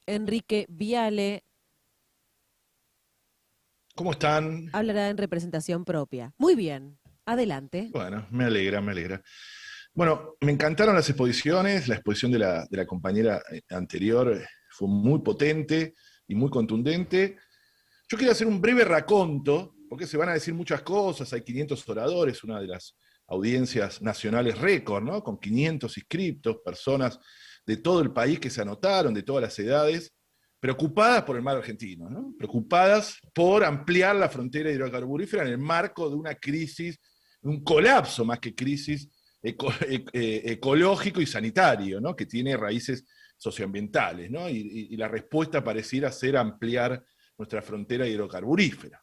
Enrique Viale ¿Cómo están? hablará en representación propia. Muy bien, adelante. Bueno, me alegra, me alegra. Bueno, me encantaron las exposiciones, la exposición de la compañera anterior fue muy potente y muy contundente. Yo quiero hacer un breve raconto, porque se van a decir muchas cosas, hay 500 oradores, una de las audiencias nacionales récord, ¿no? Con 500 inscriptos, personas de todo el país que se anotaron, de todas las edades, preocupadas por el mar argentino, ¿no? Preocupadas por ampliar la frontera hidrocarburífera en el marco de una crisis, un colapso más que crisis ecológico y sanitario, ¿no? Que tiene raíces socioambientales, ¿no? Y la respuesta pareciera ser ampliar nuestra frontera hidrocarburífera.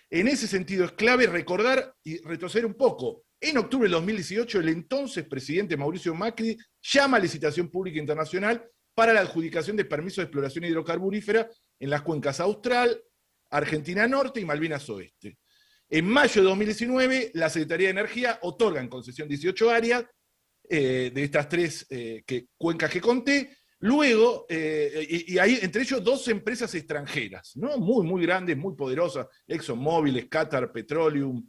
En ese sentido es clave recordar y retroceder un poco. En octubre del 2018, el entonces presidente Mauricio Macri llama a licitación pública internacional para la adjudicación de permisos de exploración hidrocarburífera en las cuencas Austral, Argentina Norte y Malvinas Oeste. En mayo de 2019, la Secretaría de Energía otorga en concesión 18 áreas de estas tres cuencas que conté. Luego, y hay entre ellos dos empresas extranjeras, ¿no? Muy, muy grandes, muy poderosas, ExxonMobil, Qatar Petroleum,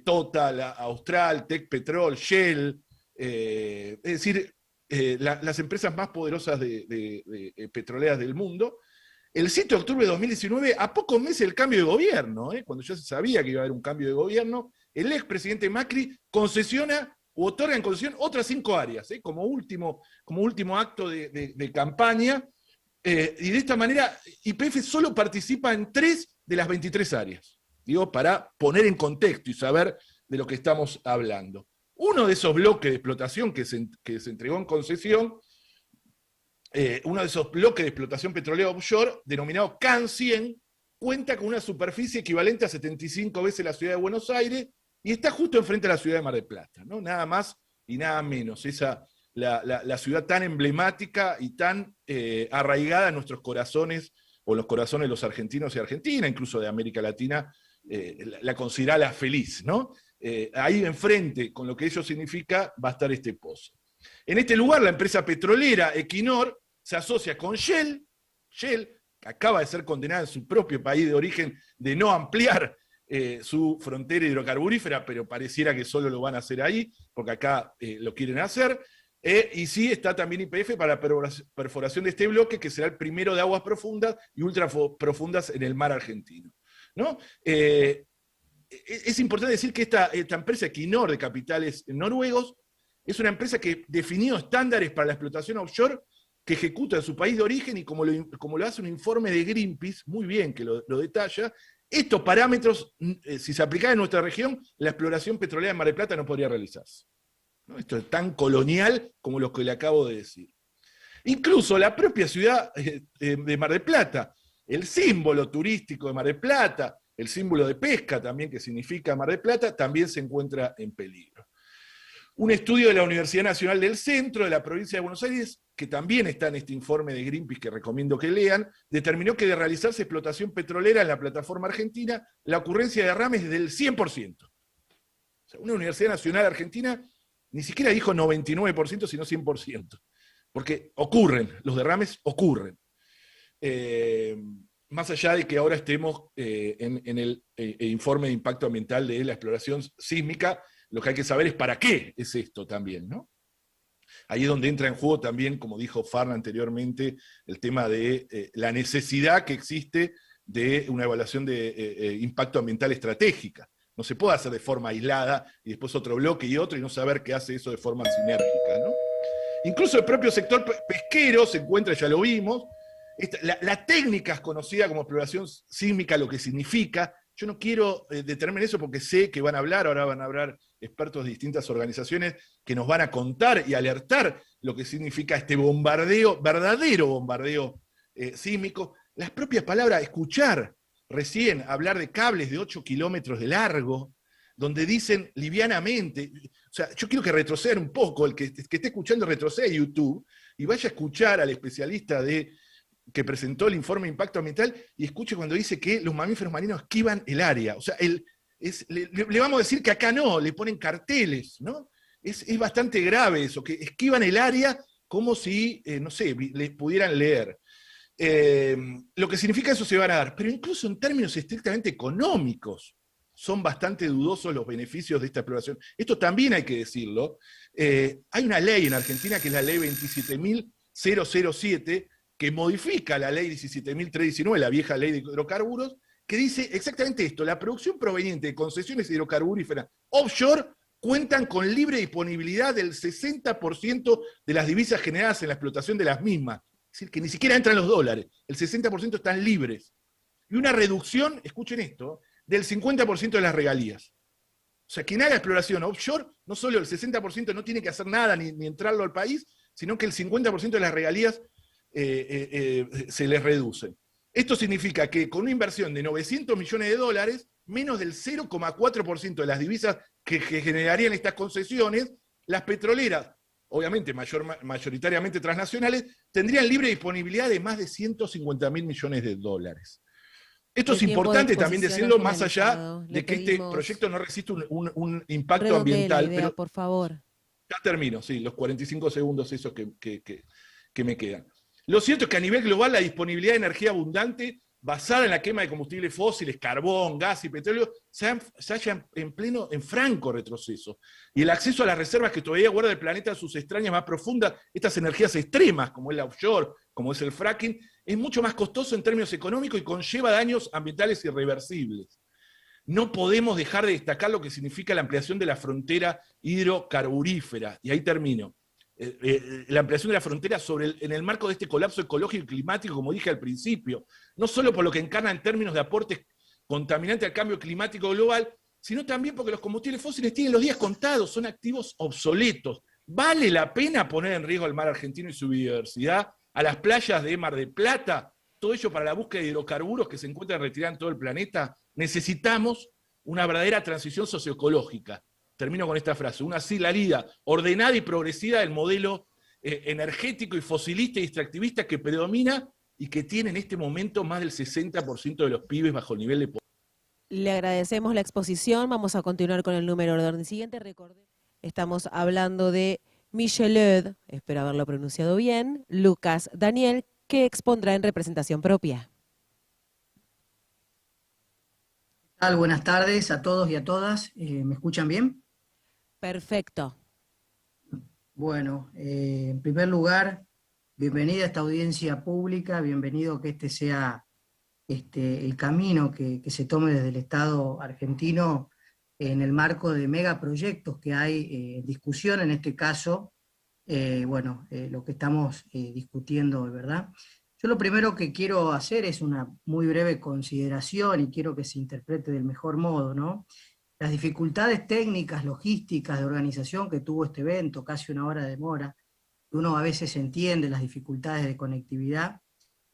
Total, Austral, Tech Petrol, Shell, es decir, las empresas más poderosas de petroleras del mundo. El 7 de octubre de 2019, a pocos meses del cambio de gobierno, cuando ya se sabía que iba a haber un cambio de gobierno, el expresidente Macri concesiona u otorga en concesión otras 5 áreas, como último acto de campaña, y de esta manera YPF solo participa en 3 de las 23 áreas, digo, para poner en contexto y saber de lo que estamos hablando. Uno de esos bloques de explotación que se entregó en concesión, uno de esos bloques de explotación petrolera offshore, denominado CAN 100, cuenta con una superficie equivalente a 75 veces la ciudad de Buenos Aires y está justo enfrente de la ciudad de Mar del Plata, ¿no? Nada más y nada menos. La ciudad tan emblemática y tan arraigada en nuestros corazones, o en los corazones de los argentinos y argentinas, incluso de América Latina, la considera la feliz, ¿no? Ahí enfrente, con lo que ello significa, va a estar este pozo. En este lugar, la empresa petrolera Equinor se asocia con Shell, que acaba de ser condenada en su propio país de origen de no ampliar su frontera hidrocarburífera, pero pareciera que solo lo van a hacer ahí, porque acá lo quieren hacer. Y sí está también YPF para la perforación de este bloque, que será el primero de aguas profundas y ultra profundas en el mar argentino, ¿no? Es importante decir que esta empresa Equinor, de capitales noruegos, es una empresa que definió estándares para la explotación offshore que ejecuta en su país de origen, y como lo hace un informe de Greenpeace, muy bien que lo detalla, estos parámetros, si se aplicara en nuestra región, la exploración petrolera en Mar del Plata no podría realizarse, ¿no? Esto es tan colonial como lo que le acabo de decir. Incluso la propia ciudad de Mar del Plata, el símbolo turístico de Mar del Plata, el símbolo de pesca también que significa Mar del Plata, también se encuentra en peligro. Un estudio de la Universidad Nacional del Centro de la provincia de Buenos Aires, que también está en este informe de Greenpeace que recomiendo que lean, determinó que de realizarse explotación petrolera en la plataforma argentina, la ocurrencia de derrames es del 100%. O sea, una Universidad Nacional Argentina ni siquiera dijo 99%, sino 100%. Porque ocurren, los derrames ocurren. Más allá de que ahora estemos en el informe de impacto ambiental de la exploración sísmica, lo que hay que saber es para qué es esto también, ¿no? Ahí es donde entra en juego también, como dijo Farna anteriormente, el tema de la necesidad que existe de una evaluación de impacto ambiental estratégica. No se puede hacer de forma aislada y después otro bloque y otro y no saber qué hace eso de forma sinérgica, ¿no? Incluso el propio sector pesquero se encuentra, ya lo vimos, la técnica es conocida como exploración sísmica, lo que significa. Yo no quiero detenerme en eso porque sé que ahora van a hablar expertos de distintas organizaciones que nos van a contar y alertar lo que significa este bombardeo, verdadero bombardeo sísmico. Las propias palabras, escuchar recién hablar de cables de 8 kilómetros de largo, donde dicen livianamente, o sea, yo quiero que retroceda un poco, el que esté escuchando retroceda a YouTube y vaya a escuchar al especialista que presentó el informe de impacto ambiental y escuche cuando dice que los mamíferos marinos esquivan el área. O sea, le vamos a decir que acá no, le ponen carteles, ¿no? Es bastante grave eso, que esquivan el área como si, no sé, les pudieran leer. Lo que significa eso se van a dar, pero incluso en términos estrictamente económicos, son bastante dudosos los beneficios de esta exploración. Esto también hay que decirlo. Hay una ley en Argentina que es la ley 27.007, que modifica la ley 17.319, la vieja ley de hidrocarburos, que dice exactamente esto: la producción proveniente de concesiones hidrocarburíferas offshore cuentan con libre disponibilidad del 60% de las divisas generadas en la explotación de las mismas. Es decir, que ni siquiera entran los dólares, el 60% están libres. Y una reducción, escuchen esto, del 50% de las regalías. O sea, quien haga exploración offshore, no solo el 60% no tiene que hacer nada ni entrarlo al país, sino que el 50% de las regalías se les reducen. Esto significa que con una inversión de 900 millones de dólares, menos del 0,4% de las divisas que generarían estas concesiones, las petroleras, obviamente mayoritariamente transnacionales, tendrían libre disponibilidad de más de 150.000 millones de dólares. Esto es importante también decirlo, más allá de que este proyecto no resiste un impacto ambiental. Pero, por favor. Ya termino, sí, los 45 segundos esos que me quedan. Lo cierto es que a nivel global la disponibilidad de energía abundante basada en la quema de combustibles fósiles, carbón, gas y petróleo, se halla en franco retroceso. Y el acceso a las reservas que todavía guarda el planeta en sus extrañas más profundas, estas energías extremas, como es la offshore, como es el fracking, es mucho más costoso en términos económicos y conlleva daños ambientales irreversibles. No podemos dejar de destacar lo que significa la ampliación de la frontera hidrocarburífera. Y ahí termino. La ampliación de la frontera en el marco de este colapso ecológico y climático, como dije al principio, no solo por lo que encarna en términos de aportes contaminantes al cambio climático global, sino también porque los combustibles fósiles tienen los días contados, son activos obsoletos. ¿Vale la pena poner en riesgo al mar argentino y su biodiversidad, a las playas de Mar del Plata, todo ello para la búsqueda de hidrocarburos que se encuentran retirados en todo el planeta? Necesitamos una verdadera transición socioecológica. Termino con esta frase: una salida ordenada y progresiva del modelo energético y fosilista y extractivista que predomina y que tiene en este momento más del 60% de los pibes bajo el nivel de pobreza. Le agradecemos la exposición. Vamos a continuar con el número de orden siguiente. Recuerden, estamos hablando de Michelet, espero haberlo pronunciado bien, Lucas Daniel, que expondrá en representación propia. ¿Qué tal? Buenas tardes a todos y a todas. ¿Me escuchan bien? Perfecto. Bueno, en primer lugar, bienvenida a esta audiencia pública, bienvenido que este sea el camino que se tome desde el Estado argentino en el marco de megaproyectos que hay en discusión, en este caso, lo que estamos discutiendo, ¿verdad? Yo lo primero que quiero hacer es una muy breve consideración y quiero que se interprete del mejor modo, ¿no? Las dificultades técnicas, logísticas, de organización que tuvo este evento, casi una hora de demora, uno a veces entiende las dificultades de conectividad,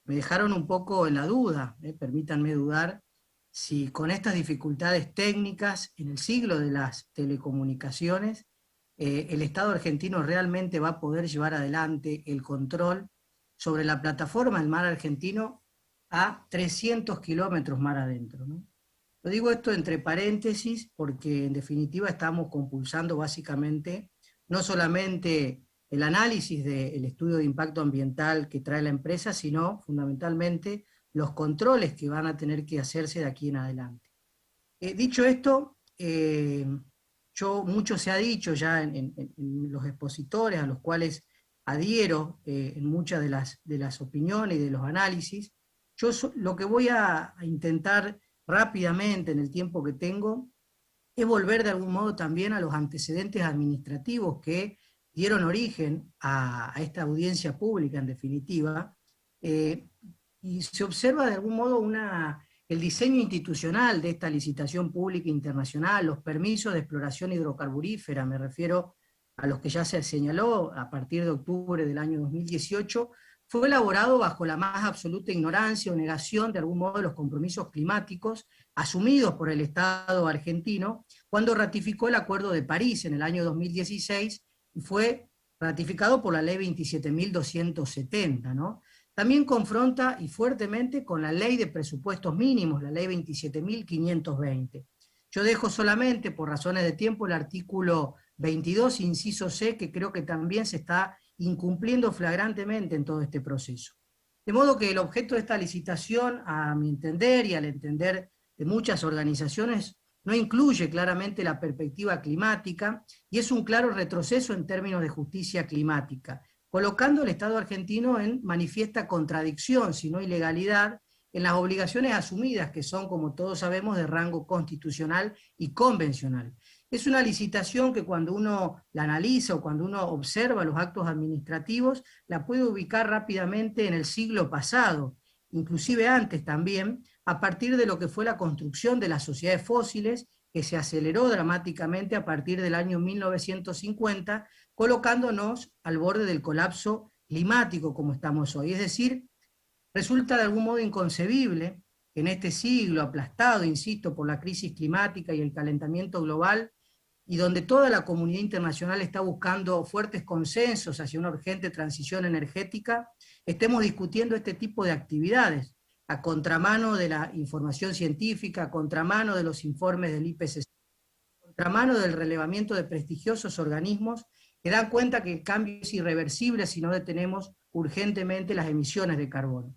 me dejaron un poco en la duda, permítanme dudar, si con estas dificultades técnicas, en el siglo de las telecomunicaciones, el Estado argentino realmente va a poder llevar adelante el control sobre la plataforma del mar argentino a 300 kilómetros mar adentro, ¿no? Lo digo esto entre paréntesis porque en definitiva estamos compulsando básicamente no solamente el análisis del estudio de impacto ambiental que trae la empresa, sino fundamentalmente los controles que van a tener que hacerse de aquí en adelante. Dicho esto, mucho se ha dicho ya en los expositores a los cuales adhiero en muchas de las opiniones y de los análisis. Yo lo que voy a intentar rápidamente en el tiempo que tengo es volver de algún modo también a los antecedentes administrativos que dieron origen a esta audiencia pública en definitiva, y se observa de algún modo el diseño institucional de esta licitación pública internacional, los permisos de exploración hidrocarburífera, me refiero a los que ya se señaló a partir de octubre del año 2018, fue elaborado bajo la más absoluta ignorancia o negación de algún modo de los compromisos climáticos asumidos por el Estado argentino cuando ratificó el Acuerdo de París en el año 2016 y fue ratificado por la Ley 27.270, ¿no? También confronta y fuertemente con la Ley de Presupuestos Mínimos, la Ley 27.520. Yo dejo solamente, por razones de tiempo, el artículo 22, inciso C, que creo que también se está incumpliendo flagrantemente en todo este proceso. De modo que el objeto de esta licitación, a mi entender y al entender de muchas organizaciones, no incluye claramente la perspectiva climática y es un claro retroceso en términos de justicia climática, colocando al Estado argentino en manifiesta contradicción, si no ilegalidad, en las obligaciones asumidas, que son, como todos sabemos, de rango constitucional y convencional. Es una licitación que cuando uno la analiza o cuando uno observa los actos administrativos, la puede ubicar rápidamente en el siglo pasado, inclusive antes también, a partir de lo que fue la construcción de las sociedades fósiles, que se aceleró dramáticamente a partir del año 1950, colocándonos al borde del colapso climático como estamos hoy. Es decir, resulta de algún modo inconcebible que en este siglo aplastado, insisto, por la crisis climática y el calentamiento global, y donde toda la comunidad internacional está buscando fuertes consensos hacia una urgente transición energética, estemos discutiendo este tipo de actividades, a contramano de la información científica, a contramano de los informes del IPCC, a contramano del relevamiento de prestigiosos organismos que dan cuenta que el cambio es irreversible si no detenemos urgentemente las emisiones de carbono.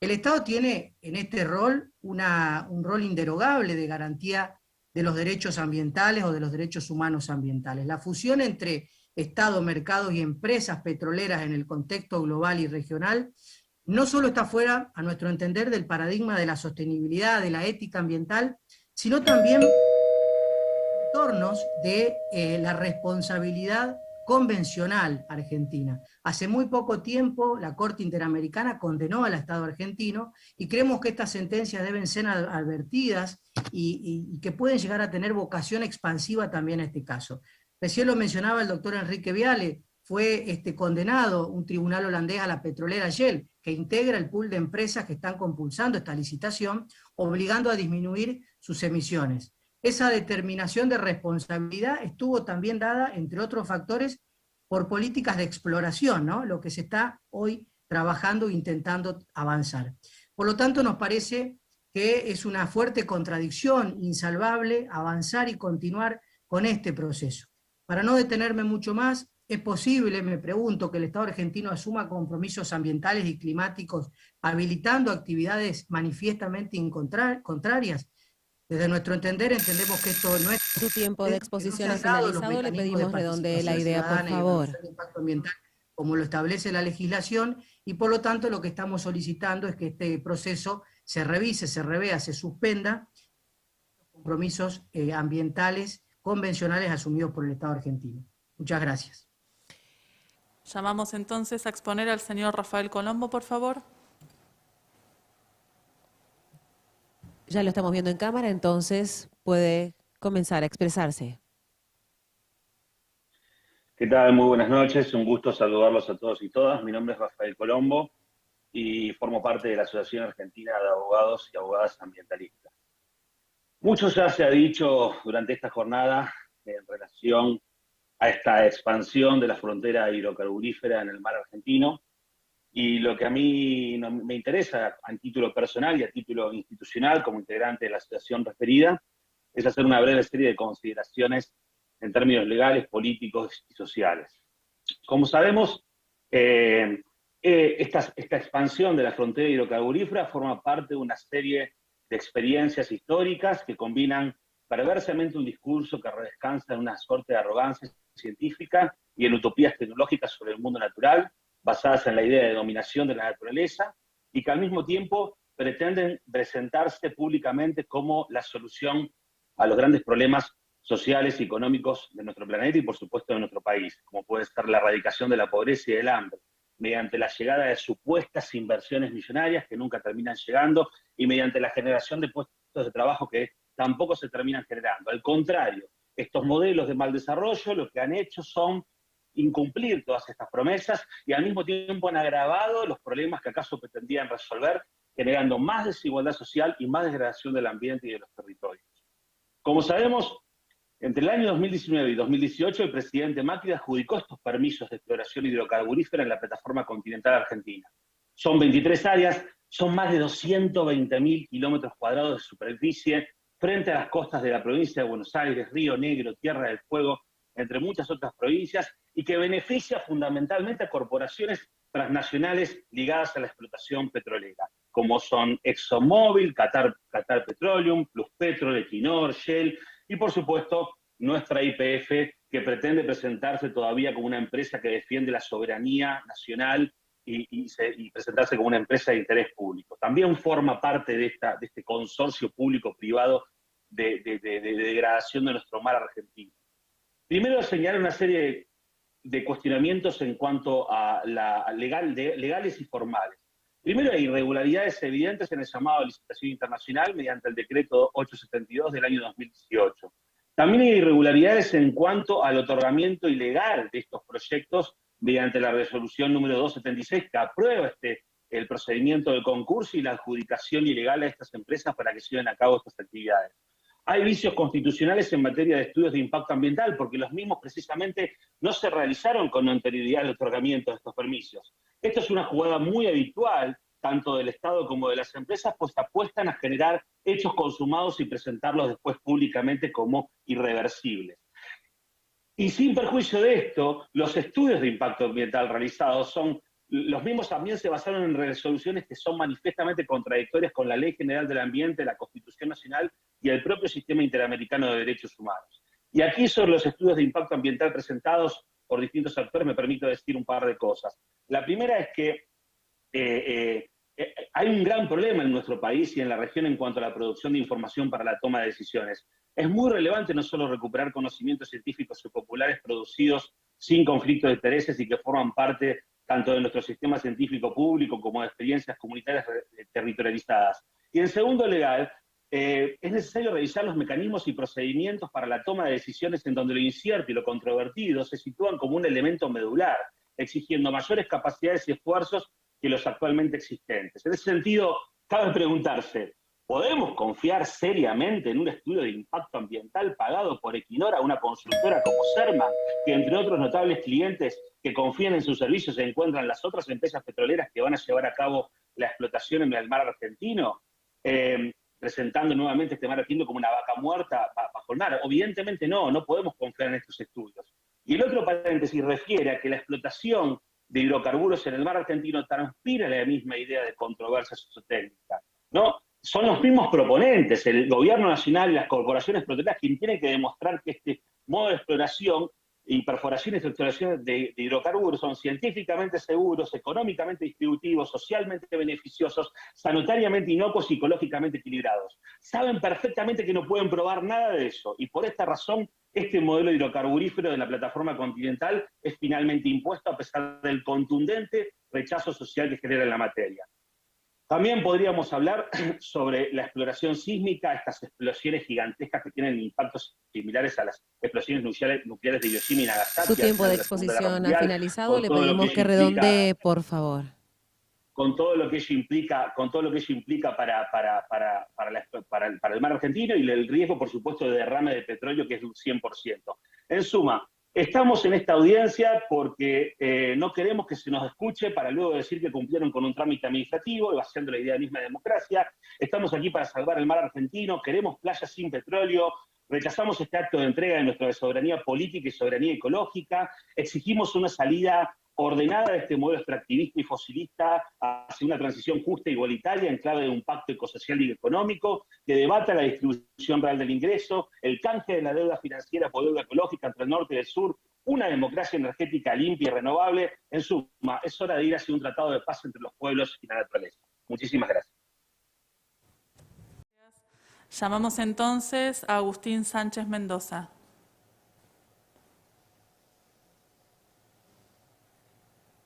El Estado tiene en este rol un rol inderogable de garantía de los derechos ambientales o de los derechos humanos ambientales. La fusión entre Estado, mercados y empresas petroleras en el contexto global y regional no solo está fuera, a nuestro entender, del paradigma de la sostenibilidad, de la ética ambiental, sino también entornos de la responsabilidad convencional argentina. Hace muy poco tiempo la Corte Interamericana condenó al Estado argentino y creemos que estas sentencias deben ser advertidas y que pueden llegar a tener vocación expansiva también en este caso. Recién lo mencionaba el doctor Enrique Viale, fue condenado un tribunal holandés a la petrolera Shell, que integra el pool de empresas que están compulsando esta licitación, obligando a disminuir sus emisiones. Esa determinación de responsabilidad estuvo también dada, entre otros factores, por políticas de exploración, ¿no? Lo que se está hoy trabajando e intentando avanzar. Por lo tanto, nos parece que es una fuerte contradicción, insalvable, avanzar y continuar con este proceso. Para no detenerme mucho más, ¿es posible, me pregunto, que el Estado argentino asuma compromisos ambientales y climáticos habilitando actividades manifiestamente contrarias? Desde nuestro entender, entendemos que esto no es... Su tiempo de exposición ha no se han dado los finalizado. Le mecanismos pedimos de redondee la participación idea, por ciudadana y favor. evaluación de impacto ambiental como lo establece la legislación, y por lo tanto lo que estamos solicitando es que este proceso se revise, se revea, se suspenda los compromisos ambientales convencionales asumidos por el Estado argentino. Muchas gracias. Llamamos entonces a exponer al señor Rafael Colombo, por favor. Ya lo estamos viendo en cámara, entonces puede comenzar a expresarse. ¿Qué tal? Muy buenas noches, un gusto saludarlos a todos y todas. Mi nombre es Rafael Colombo y formo parte de la Asociación Argentina de Abogados y Abogadas Ambientalistas. Mucho ya se ha dicho durante esta jornada en relación a esta expansión de la frontera hidrocarburífera en el mar argentino, y lo que a mí me interesa a título personal y a título institucional como integrante de la asociación referida es hacer una breve serie de consideraciones en términos legales, políticos y sociales. Como sabemos, esta expansión de la frontera hidrocarburífera forma parte de una serie de experiencias históricas que combinan perversamente un discurso que descansa en una suerte de arrogancia científica y en utopías tecnológicas sobre el mundo natural, basadas en la idea de dominación de la naturaleza, y que al mismo tiempo pretenden presentarse públicamente como la solución a los grandes problemas sociales y económicos de nuestro planeta y, por supuesto, de nuestro país, como puede ser la erradicación de la pobreza y del hambre, mediante la llegada de supuestas inversiones millonarias que nunca terminan llegando y mediante la generación de puestos de trabajo que tampoco se terminan generando. Al contrario, estos modelos de mal desarrollo lo que han hecho son incumplir todas estas promesas y al mismo tiempo han agravado los problemas que acaso pretendían resolver, generando más desigualdad social y más degradación del ambiente y de los territorios. Como sabemos, entre el año 2019 y 2018, el presidente Macri adjudicó estos permisos de exploración hidrocarburífera en la plataforma continental argentina. Son 23 áreas, son más de 220.000 kilómetros cuadrados de superficie frente a las costas de la provincia de Buenos Aires, Río Negro, Tierra del Fuego, entre muchas otras provincias, y que beneficia fundamentalmente a corporaciones transnacionales ligadas a la explotación petrolera, como son ExxonMobil, Qatar Petroleum, Pluspetrol, Equinor, Shell y, por supuesto, nuestra YPF, que pretende presentarse todavía como una empresa que defiende la soberanía nacional y presentarse como una empresa de interés público. También forma parte de este consorcio público-privado de degradación de nuestro mar argentino. Primero, señalar una serie de cuestionamientos en cuanto a legales y formales. Primero, hay irregularidades evidentes en el llamado a licitación internacional mediante el decreto 872 del año 2018. También hay irregularidades en cuanto al otorgamiento ilegal de estos proyectos mediante la resolución número 276 que aprueba el procedimiento del concurso y la adjudicación ilegal a estas empresas para que se lleven a cabo estas actividades. Hay vicios constitucionales en materia de estudios de impacto ambiental, porque los mismos precisamente no se realizaron con anterioridad al otorgamiento de estos permisos. Esto es una jugada muy habitual, tanto del Estado como de las empresas, pues apuestan a generar hechos consumados y presentarlos después públicamente como irreversibles. Y sin perjuicio de esto, los estudios de impacto ambiental realizados los mismos también se basaron en resoluciones que son manifiestamente contradictorias con la Ley General del Ambiente, la Constitución Nacional y el propio Sistema Interamericano de Derechos Humanos. Y aquí sobre los estudios de impacto ambiental presentados por distintos actores me permito decir un par de cosas. La primera es que hay un gran problema en nuestro país y en la región en cuanto a la producción de información para la toma de decisiones. Es muy relevante no solo recuperar conocimientos científicos y populares producidos sin conflicto de intereses y que forman parte tanto de nuestro sistema científico público como de experiencias comunitarias territorializadas. Y en segundo lugar, es necesario revisar los mecanismos y procedimientos para la toma de decisiones en donde lo incierto y lo controvertido se sitúan como un elemento medular, exigiendo mayores capacidades y esfuerzos que los actualmente existentes. En ese sentido, cabe preguntarse, ¿podemos confiar seriamente en un estudio de impacto ambiental pagado por Equinor a una consultora como Cerma, que entre otros notables clientes que confían en sus servicios se encuentran las otras empresas petroleras que van a llevar a cabo la explotación en el mar argentino, presentando nuevamente este mar argentino como una vaca muerta bajo el mar? Evidentemente no podemos confiar en estos estudios. Y el otro paréntesis refiere a que la explotación de hidrocarburos en el mar argentino transpira la misma idea de controversia sociotécnica, ¿no? Son los mismos proponentes, el gobierno nacional y las corporaciones petroleras, quienes tienen que demostrar que este modo de exploración y perforaciones y exploraciones de hidrocarburos son científicamente seguros, económicamente distributivos, socialmente beneficiosos, sanitariamente inocuos y ecológicamente equilibrados. Saben perfectamente que no pueden probar nada de eso, y por esta razón este modelo hidrocarburífero de la plataforma continental es finalmente impuesto a pesar del contundente rechazo social que genera en la materia. También podríamos hablar sobre la exploración sísmica, estas explosiones gigantescas que tienen impactos similares a las explosiones nucleares de Hiroshima y Nagasaki. Su tiempo de exposición ha finalizado, le pedimos que redondee, por favor. Con todo lo que ello implica, para el mar argentino y el riesgo, por supuesto, de derrame de petróleo, que es de un 100%. En suma, estamos en esta audiencia porque no queremos que se nos escuche para luego decir que cumplieron con un trámite administrativo, vaciando la idea misma de democracia. Estamos aquí para salvar el mar argentino, queremos playas sin petróleo, rechazamos este acto de entrega de nuestra soberanía política y soberanía ecológica, exigimos una salida ordenada de este modelo extractivista y fosilista hacia una transición justa e igualitaria en clave de un pacto ecosocial y económico que debata la distribución real del ingreso, el canje de la deuda financiera por deuda ecológica entre el norte y el sur, una democracia energética limpia y renovable. En suma, es hora de ir hacia un tratado de paz entre los pueblos y la naturaleza. Muchísimas gracias. Llamamos entonces a Agustín Sánchez Mendoza.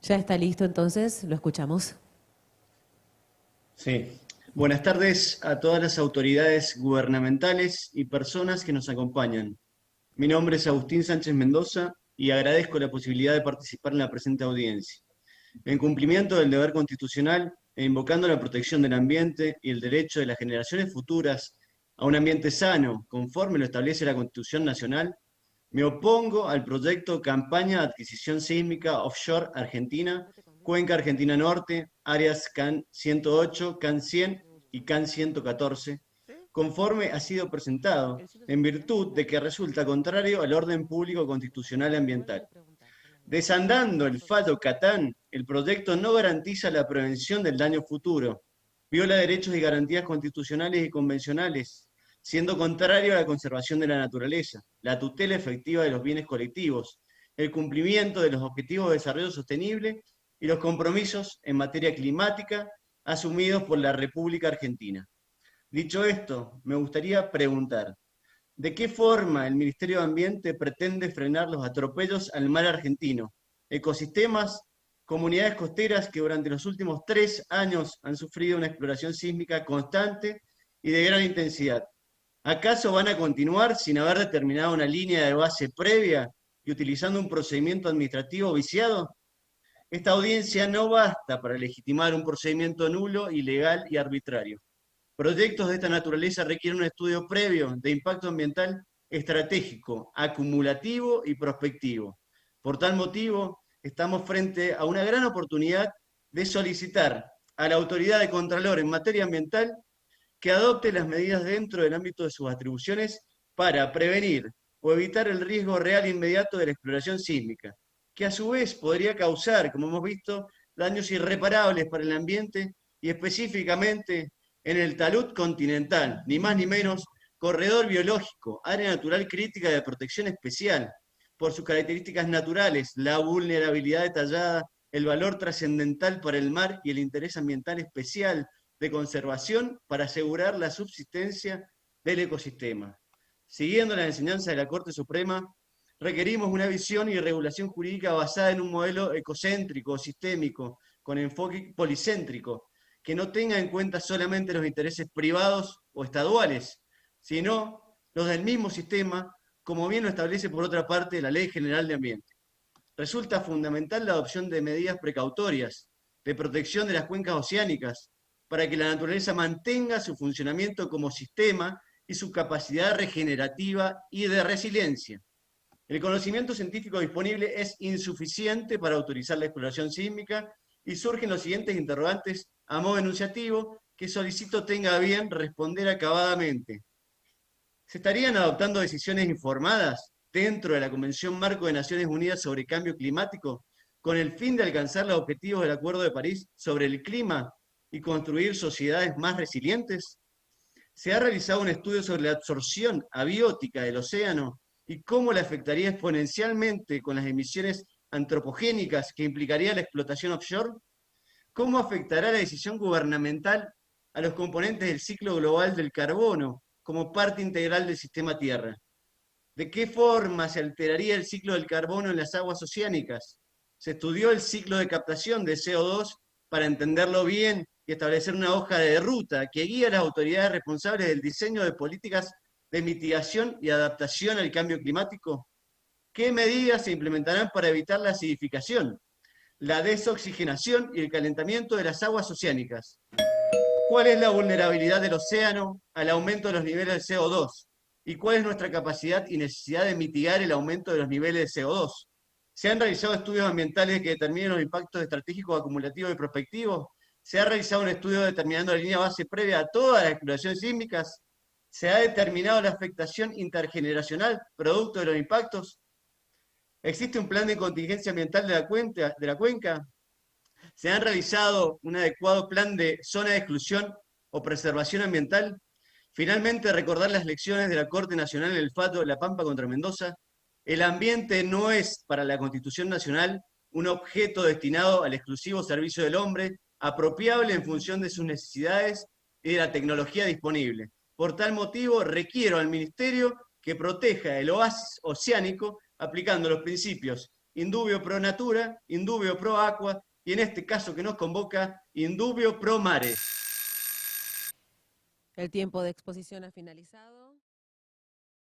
Ya está listo, entonces, lo escuchamos. Sí. Buenas tardes a todas las autoridades gubernamentales y personas que nos acompañan. Mi nombre es Agustín Sánchez Mendoza y agradezco la posibilidad de participar en la presente audiencia. En cumplimiento del deber constitucional e invocando la protección del ambiente y el derecho de las generaciones futuras a un ambiente sano, conforme lo establece la Constitución Nacional, me opongo al proyecto Campaña de Adquisición Sísmica Offshore Argentina, Cuenca Argentina Norte, áreas CAN 108, CAN 100 y CAN 114, conforme ha sido presentado, en virtud de que resulta contrario al orden público constitucional ambiental. Desandando el fallo Catán el proyecto no garantiza la prevención del daño futuro, viola derechos y garantías constitucionales y convencionales, siendo contrario a la conservación de la naturaleza, la tutela efectiva de los bienes colectivos, el cumplimiento de los objetivos de desarrollo sostenible y los compromisos en materia climática asumidos por la República Argentina. Dicho esto, me gustaría preguntar, ¿de qué forma el Ministerio de Ambiente pretende frenar los atropellos al mar argentino, ecosistemas, comunidades costeras que durante los últimos 3 años han sufrido una exploración sísmica constante y de gran intensidad? ¿Acaso van a continuar sin haber determinado una línea de base previa y utilizando un procedimiento administrativo viciado? Esta audiencia no basta para legitimar un procedimiento nulo, ilegal y arbitrario. Proyectos de esta naturaleza requieren un estudio previo de impacto ambiental estratégico, acumulativo y prospectivo. Por tal motivo, estamos frente a una gran oportunidad de solicitar a la autoridad de Contralor en materia ambiental que adopte las medidas dentro del ámbito de sus atribuciones para prevenir o evitar el riesgo real e inmediato de la exploración sísmica, que a su vez podría causar, como hemos visto, daños irreparables para el ambiente y específicamente en el talud continental, ni más ni menos, corredor biológico, área natural crítica de protección especial, por sus características naturales, la vulnerabilidad detallada, el valor trascendental para el mar y el interés ambiental especial de conservación para asegurar la subsistencia del ecosistema. Siguiendo la enseñanza de la Corte Suprema, requerimos una visión y regulación jurídica basada en un modelo ecocéntrico, sistémico, con enfoque policéntrico, que no tenga en cuenta solamente los intereses privados o estaduales, sino los del mismo sistema, como bien lo establece por otra parte la Ley General de Ambiente. Resulta fundamental la adopción de medidas precautorias de protección de las cuencas oceánicas para que la naturaleza mantenga su funcionamiento como sistema y su capacidad regenerativa y de resiliencia. El conocimiento científico disponible es insuficiente para autorizar la exploración sísmica y surgen los siguientes interrogantes a modo enunciativo que solicito tenga a bien responder acabadamente. ¿Se estarían adoptando decisiones informadas dentro de la Convención Marco de Naciones Unidas sobre Cambio Climático con el fin de alcanzar los objetivos del Acuerdo de París sobre el clima y construir sociedades más resilientes? ¿Se ha realizado un estudio sobre la absorción abiótica del océano y cómo la afectaría exponencialmente con las emisiones antropogénicas que implicaría la explotación offshore? ¿Cómo afectará la decisión gubernamental a los componentes del ciclo global del carbono como parte integral del sistema Tierra? ¿De qué forma se alteraría el ciclo del carbono en las aguas oceánicas? ¿Se estudió el ciclo de captación de CO2 para entenderlo bien y establecer una hoja de ruta que guíe a las autoridades responsables del diseño de políticas de mitigación y adaptación al cambio climático? ¿Qué medidas se implementarán para evitar la acidificación, la desoxigenación y el calentamiento de las aguas oceánicas? ¿Cuál es la vulnerabilidad del océano al aumento de los niveles de CO2? ¿Y cuál es nuestra capacidad y necesidad de mitigar el aumento de los niveles de CO2? ¿Se han realizado estudios ambientales que determinen los impactos estratégicos, acumulativos y prospectivos? ¿Se ha realizado un estudio determinando la línea base previa a todas las exploraciones sísmicas? ¿Se ha determinado la afectación intergeneracional producto de los impactos? ¿Existe un plan de contingencia ambiental de la cuenca? ¿Se han realizado un adecuado plan de zona de exclusión o preservación ambiental? Finalmente, recordar las lecciones de la Corte Nacional del Fato La Pampa contra Mendoza. El ambiente no es para la Constitución Nacional un objeto destinado al exclusivo servicio del hombre, apropiable en función de sus necesidades y de la tecnología disponible. Por tal motivo, requiero al Ministerio que proteja el oasis oceánico aplicando los principios indubio pro natura, indubio pro aqua y en este caso que nos convoca, indubio pro mare. El tiempo de exposición ha finalizado.